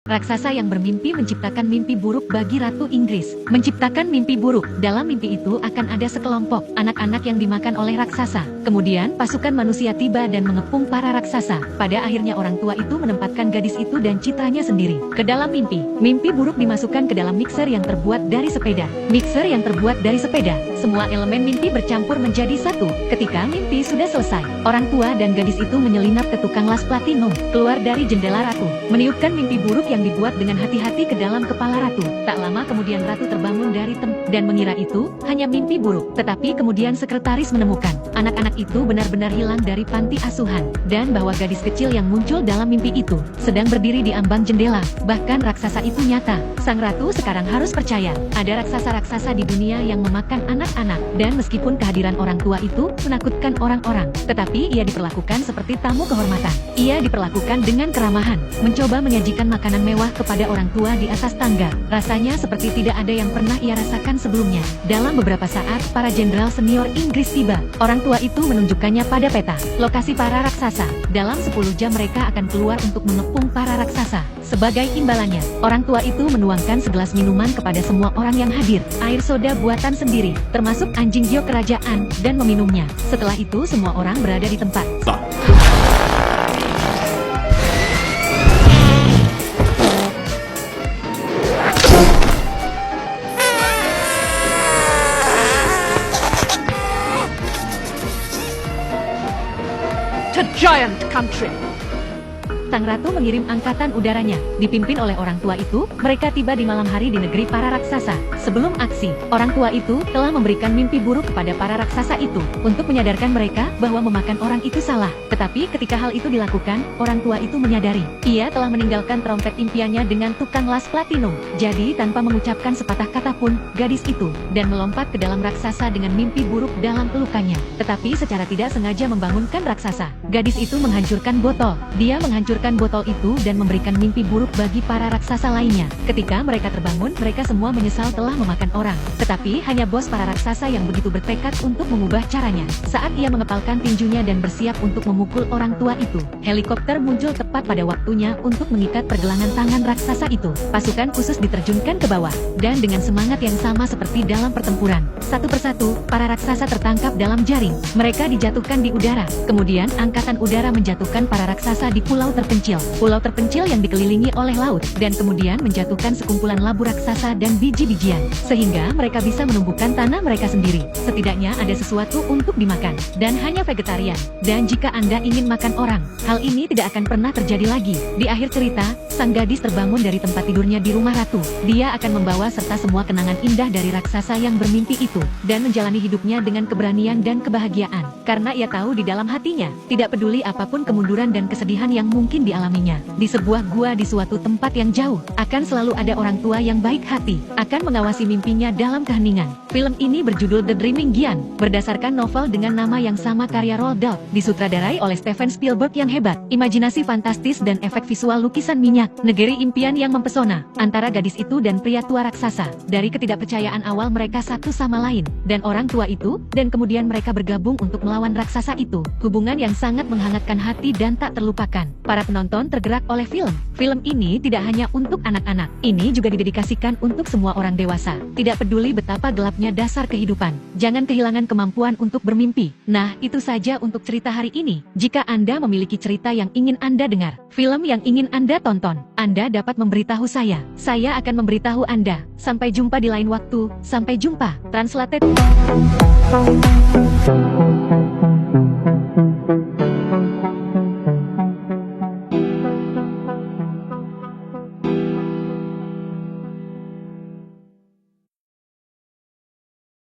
Raksasa yang bermimpi menciptakan mimpi buruk bagi Ratu Inggris. Menciptakan mimpi buruk. Dalam mimpi itu akan ada sekelompok anak-anak yang dimakan oleh raksasa. Kemudian pasukan manusia tiba dan mengepung para raksasa. Pada akhirnya orang tua itu menempatkan gadis itu dan citranya sendiri ke dalam mimpi. Mimpi buruk dimasukkan ke dalam mixer yang terbuat dari sepeda. Mixer yang terbuat dari sepeda. Semua elemen mimpi bercampur menjadi satu. Ketika mimpi sudah selesai, orang tua dan gadis itu menyelinap ke tukang las platinum, keluar dari jendela ratu, meniupkan mimpi buruk yang dibuat dengan hati-hati ke dalam kepala ratu. Tak lama kemudian ratu terbangun dari dan mengira itu hanya mimpi buruk. Tetapi kemudian sekretaris menemukan anak-anak itu benar-benar hilang dari panti asuhan, dan bahwa gadis kecil yang muncul dalam mimpi itu sedang berdiri di ambang jendela. Bahkan raksasa itu nyata. Sang ratu sekarang harus percaya ada raksasa-raksasa di dunia yang memakan anak-anak, dan meskipun kehadiran orang tua itu menakutkan orang-orang, tetapi ia diperlakukan seperti tamu kehormatan. Ia diperlakukan dengan keramahan, mencoba menyajikan makanan mewah kepada orang tua di atas tangga. Rasanya seperti tidak ada yang pernah ia rasakan sebelumnya. Dalam beberapa saat, para jenderal senior Inggris tiba. Orang tua itu menunjukkannya pada peta lokasi para raksasa. Dalam 10 jam mereka akan keluar untuk mengepung para raksasa. Sebagai imbalannya, orang tua itu menuangkan segelas minuman kepada semua orang yang hadir. Air soda buatan sendiri, termasuk anjing Gyo kerajaan, dan meminumnya. Setelah itu semua orang berada di tempat. To giant country. Sang ratu mengirim angkatan udaranya, dipimpin oleh orang tua itu. Mereka tiba di malam hari di negeri para raksasa. Sebelum aksi, orang tua itu telah memberikan mimpi buruk kepada para raksasa itu, untuk menyadarkan mereka bahwa memakan orang itu salah. Tetapi ketika hal itu dilakukan, orang tua itu menyadari, ia telah meninggalkan trompet impiannya dengan tukang las platinum. Jadi tanpa mengucapkan sepatah kata pun, gadis itu, dan melompat ke dalam raksasa dengan mimpi buruk dalam pelukannya. Tetapi secara tidak sengaja membangunkan raksasa. Gadis itu menghancurkan botol. Dia menghancurkan botol itu dan memberikan mimpi buruk bagi para raksasa lainnya. Ketika mereka terbangun, mereka semua menyesal telah memakan orang. Tetapi hanya bos para raksasa yang begitu bertekad untuk mengubah caranya. Saat ia mengepalkan tinjunya dan bersiap untuk memukul orang tua itu, helikopter muncul tepat pada waktunya untuk mengikat pergelangan tangan raksasa itu. Pasukan khusus diterjunkan ke bawah, dan dengan semangat yang sama seperti dalam pertempuran, satu persatu, para raksasa tertangkap dalam jaring. Mereka dijatuhkan di udara. Kemudian angkatan udara menjatuhkan para raksasa di pulau terpencil. Pulau terpencil yang dikelilingi oleh laut, dan kemudian menjatuhkan sekumpulan labu raksasa dan biji-bijian, sehingga mereka bisa menumbuhkan tanah mereka sendiri. Setidaknya ada sesuatu untuk dimakan, dan hanya vegetarian. Dan jika Anda ingin makan orang, hal ini tidak akan pernah terjadi lagi. Di akhir cerita, sang gadis terbangun dari tempat tidurnya di rumah ratu. Dia akan membawa serta semua kenangan indah dari raksasa yang bermimpi itu, dan menjalani hidupnya dengan keberanian dan kebahagiaan. Karena ia tahu di dalam hatinya, tidak peduli apapun kemunduran dan kesedihan yang mungkin dialaminya. Di sebuah gua di suatu tempat yang jauh, akan selalu ada orang tua yang baik hati, akan mengawasi mimpinya dalam keheningan. Film ini berjudul The Dreaming Giant, berdasarkan novel dengan nama yang sama karya Roald Dahl, disutradarai oleh Steven Spielberg yang hebat. Imajinasi fantastis dan efek visual lukisan minyak, negeri impian yang mempesona, antara gadis itu dan pria tua raksasa. Dari ketidakpercayaan awal mereka satu sama lain, dan orang tua itu, dan kemudian mereka bergabung untuk melawan raksasa itu. Hubungan yang sangat menghangatkan hati dan tak terlupakan. Para penonton tergerak oleh film. Film ini tidak hanya untuk anak-anak. Ini juga didedikasikan untuk semua orang dewasa. Tidak peduli betapa gelapnya dasar kehidupan. Jangan kehilangan kemampuan untuk bermimpi. Nah, itu saja untuk cerita hari ini. Jika Anda memiliki cerita yang ingin Anda dengar, film yang ingin Anda tonton, Anda dapat memberitahu saya. Saya akan memberitahu Anda. Sampai jumpa di lain waktu. Sampai jumpa. Translated.